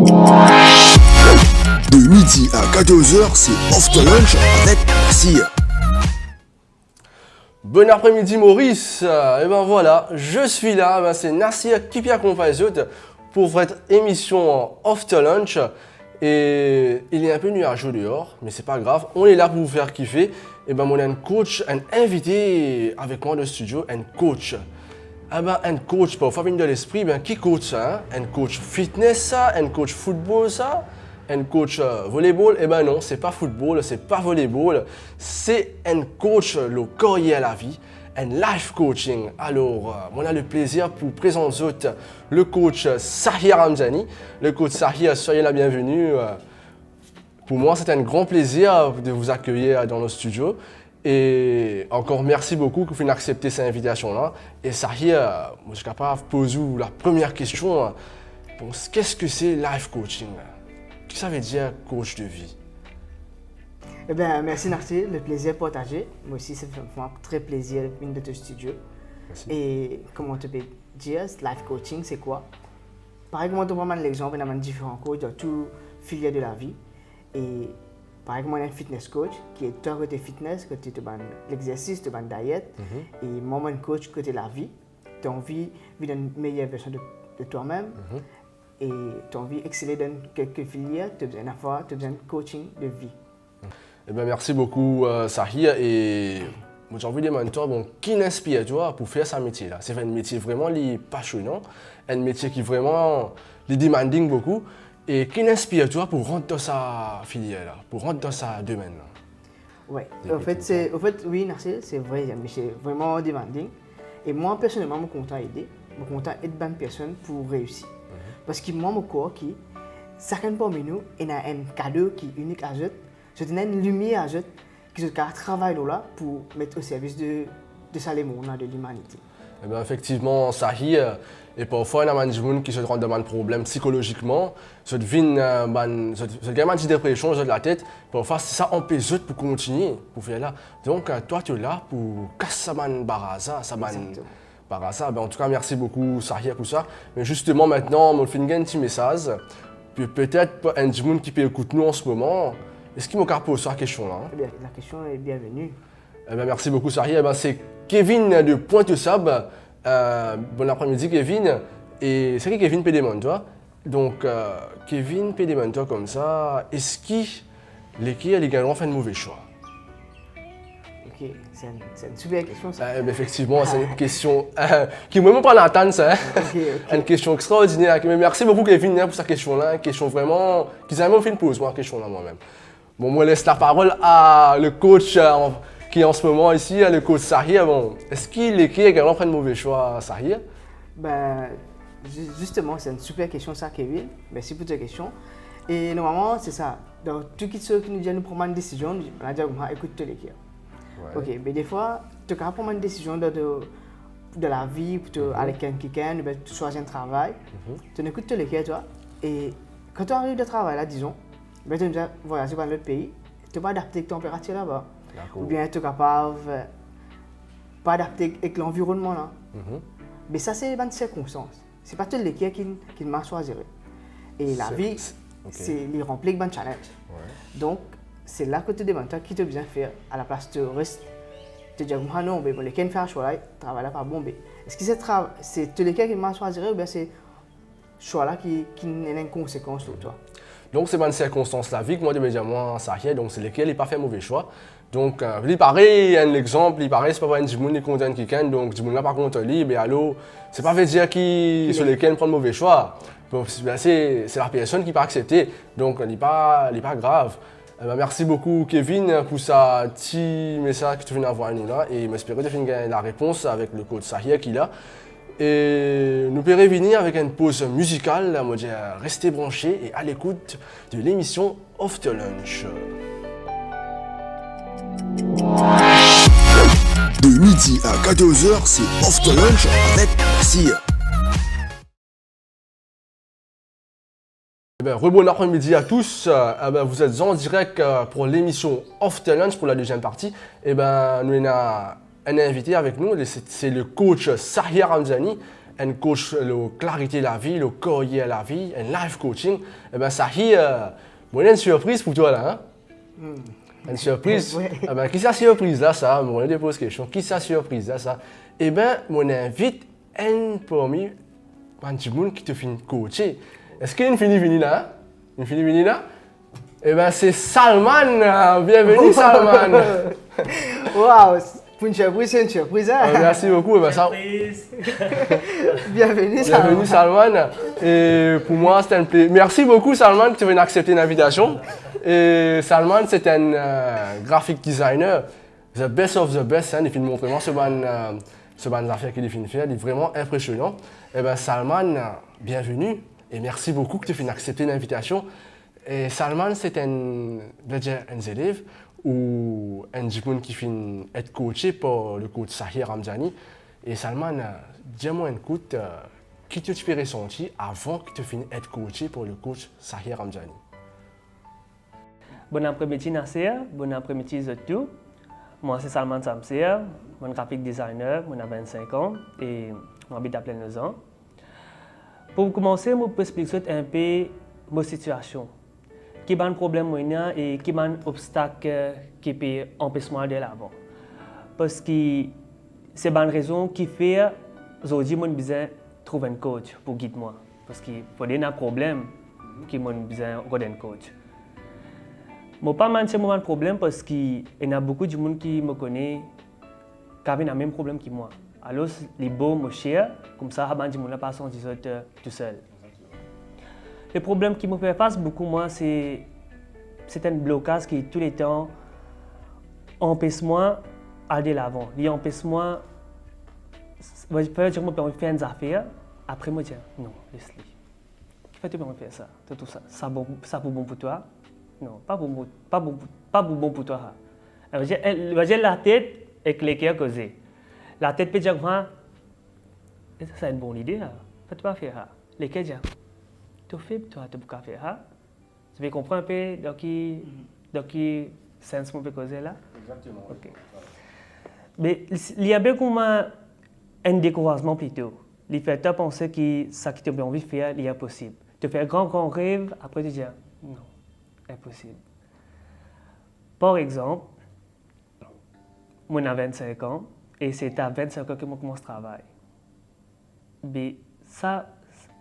De midi à 14h, c'est Off the Lunch avec Nasir. Bon après-midi Maurice, et ben voilà, je suis là, c'est Nasir qui accompagne les autres pour votre émission Off the Lunch. Et il est un peu nuageux dehors, mais c'est pas grave, on est là pour vous faire kiffer. Et ben on a un coach, un invité avec moi de studio, un coach. Ah ben un coach, pour faire venir de l'esprit, ben qui coach ça hein? Un coach fitness ça, un coach football ça, un coach volleyball? Eh ben non, c'est pas football, c'est pas volleyball, c'est un coach le corps et la vie, un life coaching. Alors, on a le plaisir pour présenter le coach Sahir Ramzani. Le coach Sahir, soyez la bienvenue. Pour moi, c'est un grand plaisir de vous accueillir dans le studio. Et encore merci beaucoup que vous avez accepté cette invitation-là. Et Sahir, je suis capable de poser la première question. Bon, qu'est-ce que c'est life coaching? Qu'est-ce que ça veut dire coach de vie? Eh bien, merci Narcisse, le plaisir partagé. Moi aussi, ça fait moi très plaisir de venir de ton studio. Merci. Et comment tu peux dire, life coaching, c'est quoi? Par exemple, on prend l'exemple, on a différents coachs dans tout filière de la vie. Et par exemple, on a un fitness coach qui est toi côté fitness, côté l'exercice, de diète. Et moi, un coach côté la vie. Tu as envie d'être une meilleure version de toi-même. Et tu as envie d'exceller dans quelques filières, tu as besoin d'avoir, tu as besoin de coaching de vie. Eh bien, merci beaucoup Sahir. Et j'ai envie de demander toi, bon, qui t'inspire toi pour faire ce métier-là? C'est un métier vraiment passionnant, un métier qui vraiment demanding beaucoup. Et qui t'inspire toi pour rentrer dans sa filière-là, pour rentrer dans sa domaine-là? Oui, en fait, oui, Narcisse, c'est vrai, mais c'est vraiment demanding. Et moi, personnellement, je suis content d'aider. Je suis content d'aider bonne personne pour réussir. Parce que moi, je crois que chacun parmi nous a un cadeau qui est unique à eux. C'est une lumière à eux qui se travaille là pour mettre au service de ce monde, de l'humanité. Eh bien, effectivement, Sahir, et parfois, il y a des gens qui se rendent dans un problème psychologiquement, se deviennent une dépression de la tête, parfois, c'est ça empêche eux pour continuer, pour faire là. Donc, toi, tu es là pour casser ce barasa, barasa. Ben, en tout cas, merci beaucoup, Sahir, pour ça. Mais justement, maintenant, on fait un petit message. Puis peut-être un des gens qui peut écouter nous en ce moment. Est-ce qu'il m'a posé cette question-là? Eh bien, la question est bienvenue. Eh bien, merci beaucoup, Sahir. Eh bien, c'est Kevin de Pointe-Sable. Bon après-midi, Kevin. Et c'est qui Kevin Pédémon, toi? Donc, Kevin Pédémon, toi, comme ça, est-ce que les gars ont fait un mauvais choix? Ok, c'est une super question, ça. Effectivement, c'est une question qui ne m'a même pas l'entendre, ça. Une question extraordinaire. Mais merci beaucoup, Kevin, pour cette question-là. Une question vraiment qui s'est même fait une pause, moi, question-là, moi-même. Bon, moi, je laisse la parole à le coach qui est en ce moment ici, le coach Sahir. Bon, est-ce qu'il également fait un mauvais choix, Sahir? Ben, justement, c'est une super question, ça, Kevin. Merci pour ta question. Et normalement, c'est ça. Dans tout ceux qui nous viennent prendre une décision, on va dire, écoute tout l'équipe. Ok, mais des fois, tu peux prendre une décision de la vie, pour aller avec quelqu'un, tu choisis un travail. Tu écoutes tout l'équipe, toi. Et quand tu arrives de travail, là, disons, tu vas voyager dans l'autre pays, tu vas adapter la température là-bas. Ou bien tu es capable de pas adapter avec l'environnement là. Mais ça, c'est une circonstance. Ce n'est pas tout l'équipe qui m'a choisi. Et la vie, c'est les remplir de challenges. Donc, c'est là que tu demandes qui te besoin faire à la place de rester. Tu te dis, non, mais les gens font un choix là, travail là pas bon. Est-ce que c'est tout l'équipe qui m'a choisi ou bien c'est choix là qui a une conséquence sur toi? Donc, c'est une circonstance la vie que moi, je me dis, moi, ça y est, donc c'est lequel il n'a pas fait un mauvais choix. Donc, il paraît, un exemple, il paraît, c'est pas un Jimoun qui condamne quelqu'un, donc Jimoun là, par contre, lui, mais allô, c'est pas veut dire qu'il sur lequel prend le mauvais choix. C'est la personne qui peut accepter, donc il n'est pas grave. Merci beaucoup, Kevin, pour ce petit message que tu viens d'avoir nous là, et j'espère que tu as gagner la réponse avec le coach Sahir qui est là. Et nous pourrons revenir avec une pause musicale, on va dire restez branchés et à l'écoute de l'émission Off the Lunch. De midi à 14h, c'est Off the Lunch avec Nasir. Rebon après-midi à tous. Vous êtes en direct pour l'émission Off the Lunch pour la deuxième partie. Nous avons un invité avec nous, c'est le coach Sahir Ramzani, un coach la clarité de la vie, le carrière de la vie, un life coaching, eh ben ça moi j'ai une surprise pour toi là. Hein? Une surprise. Ouais. Eh ben, qui c'est surprise là ça? Moi je pose question. Qui c'est surprise là ça? Eh ben, moi invite un parmi un petit monde qui te fait coacher. Est-ce qu'il y a une fini là? Une fini là? Eh ben c'est Salman. Bienvenue Salman. Waouh, pour une surprise, c'est une surprise. Hein? Merci beaucoup. Eh ben, Bienvenue, Bienvenue Salman. Et pour moi, c'était un plaisir. Merci beaucoup Salman que tu viennes accepter l'invitation. Et Salman, c'est un graphic designer, the best of the best. Hein, il fait montrer moi ce ban affaires qu'il fait faire, il est vraiment impressionnant. Et ben Salman, bienvenue et merci beaucoup que tu viennes accepter l'invitation. Et Salman, c'est un élève ou un jeune qui finit être coaché par le coach Sahir Ramzani. Et Salman, dis-moi un coup, qui tu t'es ressenti avant que tu finisses être coaché par le coach Sahir Ramzani? Bon après-midi Nasser, bon après-midi tout. Moi c'est Salman Samser, je suis graphic designer, j'ai 25 ans et j'habite à Plaine-les-Ans. Pour commencer, je peux expliquer un peu ma situation. Quel est le problème et quel est l'obstacle qui peut empêcher moi d'aller l'avant. Parce que c'est une raison qui fait que aujourd'hui j'ai besoin de trouver un coach pour guider moi. Parce que pour des problèmes, j'ai besoin d'un coach. Je n'ai pas de problème parce qu'il y a beaucoup de gens qui me connaissent qui ont le même problème que moi. Alors, les beaux me cher, comme ça, les gens ne pas sentir tout seul. Le problème qui me fait face beaucoup, moi, c'est un blocage qui, tout le temps, empêche moi d'aller de l'avant. Il empêche moi de faire des affaires, après, moi, je dis non, laisse-le. Qui fait-tu pour faire ça? Tout ça, ça pour bon pour toi? Non, pas bon pour toi. J'ai la tête avec les cœurs causés. La tête peut dire, c'est une bonne idée. Tu peux pas faire ça. Les cœurs disent, tu fais, toi, tu peux pas faire ça. Tu veux comprendre un peu dans quel sens on peut causer là? Exactement. Okay. Mais il y a bien comme un découragement plutôt. Il fait penser que ça que tu as envie de faire, il est possible. Tu fais un grand rêve, après tu dis, non. Impossible. Par exemple, moi j'ai 25 ans et c'est à 25 ans que je commence à travailler. Mais ça,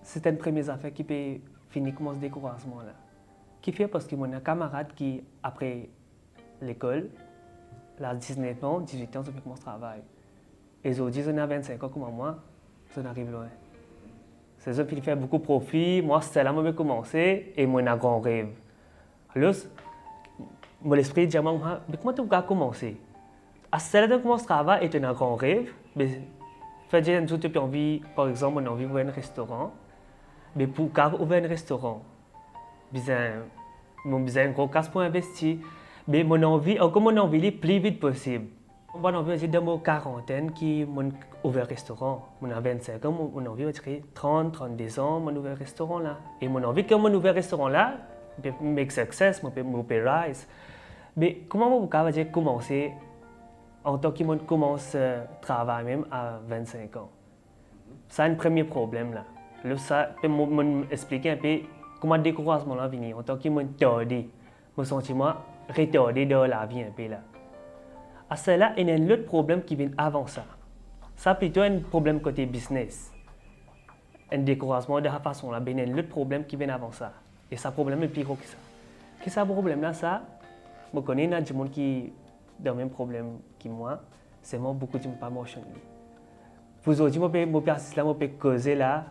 c'est une première affaire qui peut finir comme ce découragement-là. Qui fait parce que j'ai un camarade qui, après l'école, à 19 ans, 18 ans, je commence à travailler. Et aujourd'hui, j'ai 25 ans comme moi, je n'arrive loin. C'est ça qui fait beaucoup de profit. Moi, c'est là que j'ai commencé et moi j'ai un grand rêve. Alors, mon esprit dit, mais comment tu peux commencer? À ce moment-là, je commence à travailler et tu as un grand rêve. Mais, faire tout tu as envie, par exemple, on a envie d'ouvrir un restaurant. Mais pour ouvrir un restaurant, j'ai un gros casse pour investir. Mais mon envie est le plus vite possible. Mon envie est dans ma quarantaine qui a ouvert un restaurant. Mon 25 ans, mon envie est 30, 32 ans, mon ouvert un restaurant là. Et mon envie que mon ouvert un restaurant là, make success, mon peut rise. Mais comment vous pouvez commencer en tant que commence à travailler même à 25 ans? C'est un premier problème là. Là ça peut m'expliquer un peu comment le découragement là vient en tant que retardé. Mon sentiment retardé dans la vie un peu là. À cela, il y a un autre problème qui vient avant ça. Ça plutôt un problème côté business. Un découragement de la façon là, il y a un autre problème qui vient avant ça. Et ça problème est plus gros que ça. Qu'est-ce que ce problème là ça? Je connais des gens qui ont le même problème que moi. C'est moi beaucoup de gens pas motion. Vous aujourd'hui, je peux causer là.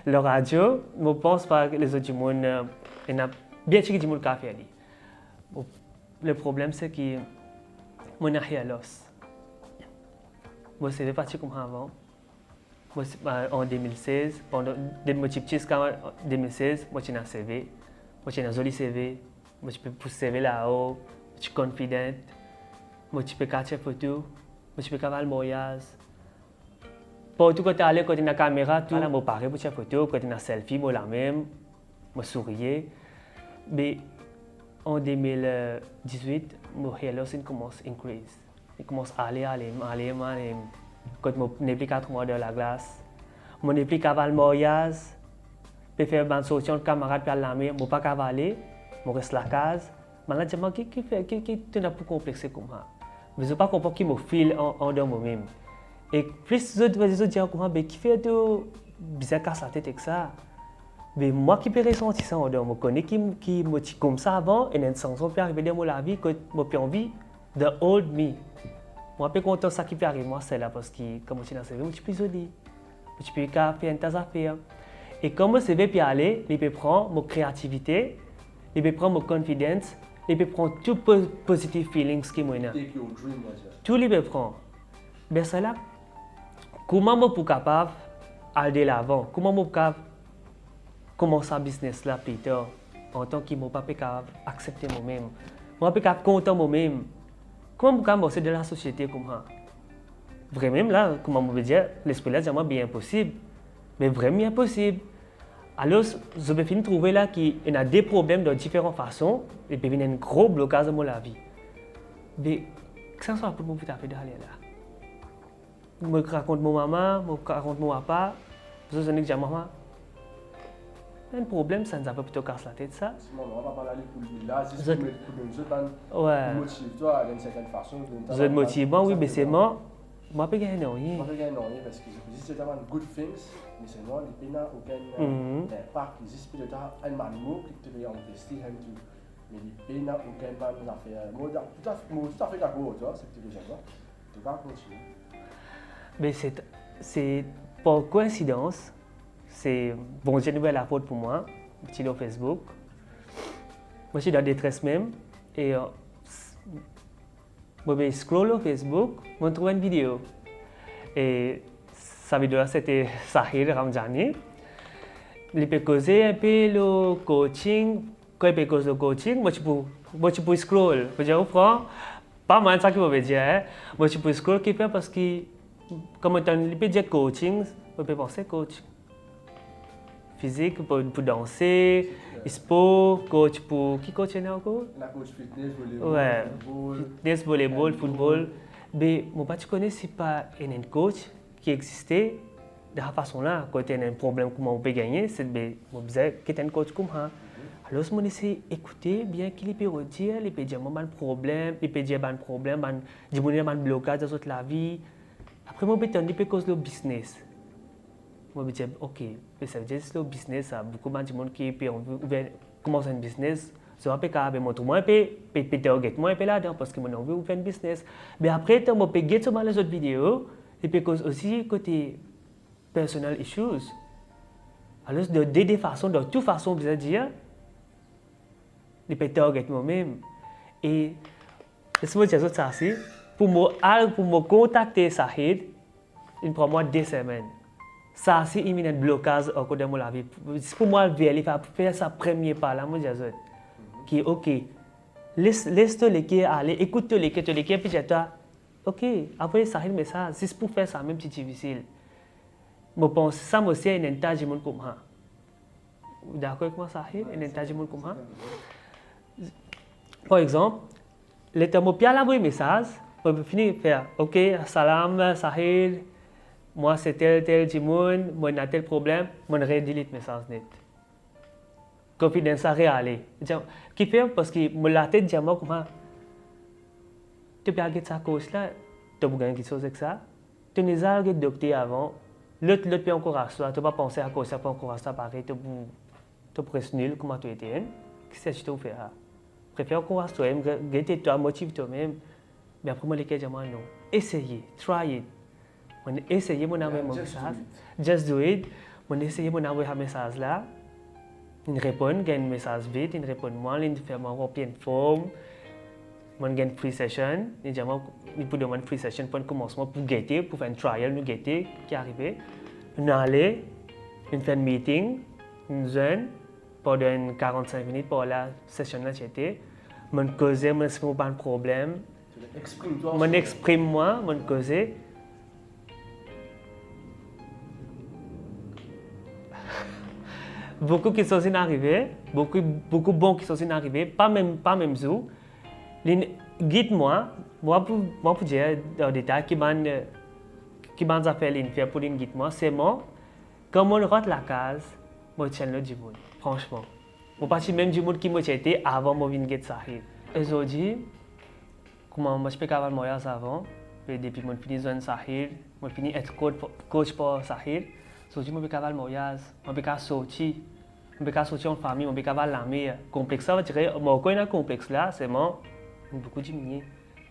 La radio, je pense pas que les autres gens, il y a bien sûr que les gens qui faire. Le problème c'est que mon arrière l'os. Moi c'est parti comme avant. En 2016, pendant mon petit en 2016, moi j'ai un CV, moi j'ai un joli CV, moi je peux pousser CV là-haut, je suis confident, moi je peux capturer photo, moi je peux faire le voyage. Pour tout quand tu allé côté la caméra, tout là, moi pareil pour faire photo, côté la selfie, moi la même, moi souriais. Mais en 2018, mon hair loss commence à increase. Il commence à aller. quand je n'ai plus qu'à tomber dans la glace. Je n'ai plus qu'à avoir le mariage, puis faire une solution de camarade pour l'armée, je ne pas cavaler, je reste à la case. Maintenant, je me dis, qui n'a pas complexé comme ça? Je ne sais pas comprendre qui me file en dedans moi-même. Et plus je dis, qui fait tout bizarre casse la tête avec ça? Mais moi qui peux ressentir ça en dedans, je connais qui me dit comme ça avant, et une chanson peut arriver dans ma vie, que je n'ai envie de hold me. Moi, je suis content de ça qui peut arriver, moi, c'est là, parce que, comme je suis dans la série, je suis plus joli. Je peux faire une tas d'affaires. Et comme je vais aller, je peux prendre ma créativité, je peux prendre ma confiance, je peux prendre tous les positive feelings qui m'ont. Tout les peux prendre. Mais c'est là, comment je suis capable d'aller de l'avant? Comment je suis capable de commencer un business là plus tard, en tant que je ne suis pas capable d'accepter moi-même? Je ne suis pas capable de compter moi-même. Comment je suis capable de de la société comme ça? Vraiment, là, comment on veut dire, l'esprit là, c'est bien impossible. Mais vraiment impossible. Alors, je vais finir trouver là qu'il y a des problèmes de différentes façons et puis il y a un gros blocage dans ma vie. Mais, qu'est-ce que ça pour moi tout à fait d'aller là? Je me raconte mon maman, je me raconte mon papa, je dis que maman, un problème, ça nous a pas plutôt cassé la tête, ça. On va pas parler pour lui là, c'est ce que ouais. motive toi d'une certaine façon. Vous êtes motivé, oui, mais c'est moi. Moi, je ne peux pas gagner rien. Je ne peux pas gagner rien parce que c'est tellement good things, mais c'est moi, il n'y a aucun impact. Il existe peut-être un mot qui te fait investir un tout. Mais il n'y a aucun affaire. Moi, tout à fait d'accord, toi, c'est que tu veux tu vas continuer. Mais c'est par coïncidence. C'est bon, j'ai une nouvelle apporte pour moi, petit sur Facebook. Moi, je suis dans la détresse même. Et je scroll sur Facebook, je trouve une vidéo. Et sa vidéo, c'était Sahir Ramjani. Il peut causer un peu le coaching. Quand il peut causer le coaching, moi, je peux scroll. Je peux pas mal ça que je veux dire. Moi, je peux scroll parce que, comme il peut dire coaching, je peux penser coach. Physique pour danser, sport, coach pour... Qui coach est encore? La coach fitness, volleyball, ouais. football. Fitness, volleyball, football. Mais moi, je connais si pas un coach qui existait de la façon là. Quand il y a un problème, comment on peut gagner, c'est que moi, je disais qu'il y a un coach comme ça. Alors, je me laisse écouter bien qu'il peut redire, il peut dire qu'il y a un problème, il peut dire qu'il y a un problème, il peut dire qu'il y a un blocage dans la vie. Après, moi, je peux cause le business. Moi, je me dis, ok, ça veut dire que le business, beaucoup de gens qui peuvent commencer un business, je ne peux pas montrer moi, je peux target moi là-dedans parce que je veux faire un business. Mais après, je peux get sur les autres vidéos, et puis aussi côté personal issues. Alors, de des façons, de toute façon, je veux dire, je peux target moi-même. Et laisse-moi dire ça aussi, pour me contacter Sahid, il prend moi 2 semaines. Ça, c'est un blocage au cours de ma vie. Pour moi, il faut faire sa première pas là, moi, je dis, qui est OK. Laisse-toi les aller, écoute-toi les puis dis-toi, OK, après ça, mais ça, c'est pour faire ça, même si c'est difficile. Je pense que ça, c'est un engagement comme ça. D'accord avec moi, Sahil? Un engagement comme ça? Par exemple, le temps où je vais envoyer un message, je vais finir par faire, OK, salam, Sahil. Moi, c'est tel Jimoun, moi, j'ai tel problème, moi, je delete le message net. Confidence à réaler. Qui fait parce que moi, la tête, j'ai moi, comment tu peux aller ça cause là, tu peux gagner quelque chose avec ça. Tu n'es pas allé docteur avant, l'autre peut encourager toi, tu peux pas penser à cause ça, pas encourager ça pareil, tu presses nul, comment tu étais. Qu'est-ce que tu fais là? Préfère encourager toi-même, guette-toi, motive toi-même. Mais après, moi, les cas, j'ai non. Essayez, try it. On essaye mon envoyer mon message. Just do it. On essaye mon envoyer un message là. Il répond, il y a un message vite, il répond moi, il fait ma copie en forme. On a une free session. Il peut demander une free session pour un commencement, pour guetter, pour faire un trial, nous guetter, qui est arrivé. On allait, on fait un meeting, une zone, pendant 45 minutes pour la session là, j'étais. On causait, on exprime pas un problème. On exprime moi, on causait. Beaucoup qui sont arrivés, beaucoup bons qui sont arrivés, pas même jour. Guide-moi, moi pour dire dans détail qui qui m'a fait l'infère pour une guide moi, c'est moi, quand on rentre la case, moi tiens le du monde, franchement. Moi parti même du monde qui m'a été avant moi venir guide Sahil. Aujourd'hui, comment moi je peux avoir moyen avant, et depuis moi fini zone Sahil, moi fini être coach pour Sahil. Aujourd'hui moi peux avoir moyen, moi peux sortir. On peut sortir en famille, on peut avoir l'armée. Complexe, ça veut dire, moi, quand il y a un complexe là, c'est moi, beaucoup diminué.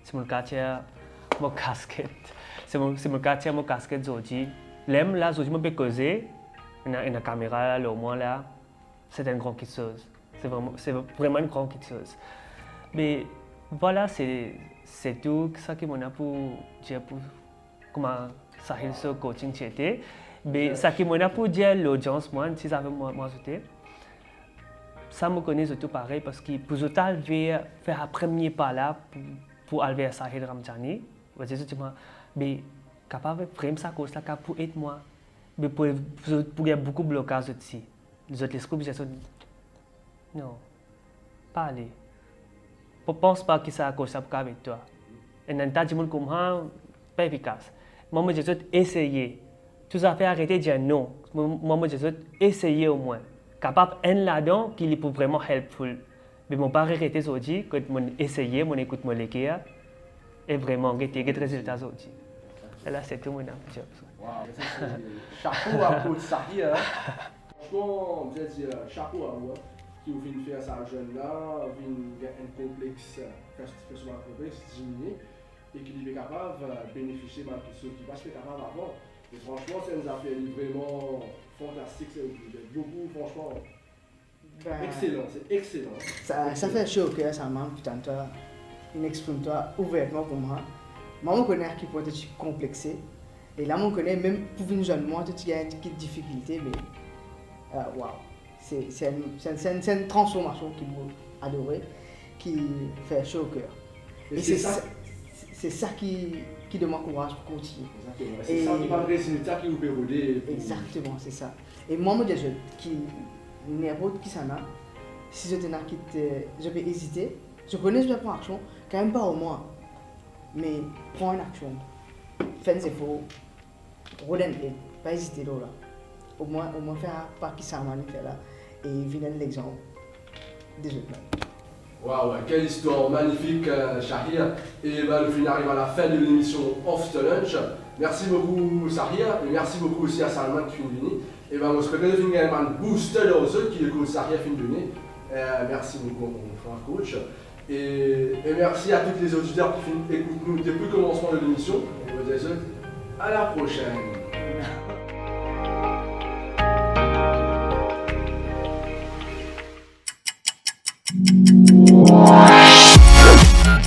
C'est mon quartier, mon casquette. C'est mon quartier, mon casquette aujourd'hui. L'aime là, aujourd'hui, on peut causer. Il y a une caméra là, au moins là. C'est une grande chose. C'est vraiment une grande chose. Mais voilà, c'est tout ça que je pour dire pour comment ça a ce coaching était. Mais ça qui m'a pour dire l'audience, moi, si ça veut moi ajouter, ça me connaît surtout pareil parce que pour faire un premier pas là pour aller à Sahil Ramjani, mais capable de faire ça cause là pour aider moi, mais pour y a beaucoup de blocages aussi. Les autres l'esprit je dis non, pas aller. Je ne pense pas que ça a cause ça pour avec toi. Et dans tas de monde comme ça, pas efficace. Moi je dis essayer. Tout ça fait arrêter de dire non. Moi, je vais essayer au moins. Capable un là-dedans qui est vraiment helpful. Mais mon père arrêté aujourd'hui, quand mon essayer, mon écoute mon léguer, et vraiment get des résultats aujourd'hui. Et là, c'est tout mon job. Wow, chapeau à Coach Sahil. Franchement, je vais dire chapeau à vous qui vous fait faire ça jeune là, vient un complexe, faire ce complexe diminuer et qui est capable de bénéficier de ceux qui ne pas capable avant. Et franchement, ça nous a fait vraiment fantastique. C'est beaucoup, franchement, excellent. C'est excellent. Ça fait chaud au cœur, ça manque, putain, toi, exprime-toi ouvertement pour moi. Moi, je connais qui peut être complexé. Et là, je connais même pour une jeune moi, tu as une petite difficulté, mais waouh. C'est une transformation qui m'a adoré, qui fait chaud au cœur. Et c'est ça qui m'encourage pour continuer. Exactement. C'est ça qui va résultat qui vous peut aider. Exactement, c'est ça. Et moi, je dis qui n'importe qui ça n'a, si je tenais je peux hésiter, je connais je vais prendre action, quand même pas au moins, mais prends une action. Fais des efforts, redonne-les, pas hésiter là. Au moins faire pas qui ça m'a fait là, et venir l'exemple des autres. Waouh, quelle histoire magnifique, Shahir. Et le film arrive à la fin de l'émission After Lunch. Merci beaucoup, Shahir, et merci beaucoup aussi à Salman qui est venu. Et on se retrouve également un booster aux autres qui écoutent Shahir fin de l'année. Merci beaucoup, mon frère coach. Et merci à tous les auditeurs qui écoutent nous depuis le commencement de l'émission. Et on vous dit à la prochaine.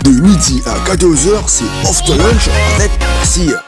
De midi à 14h, c'est After Lunch avec Nasir.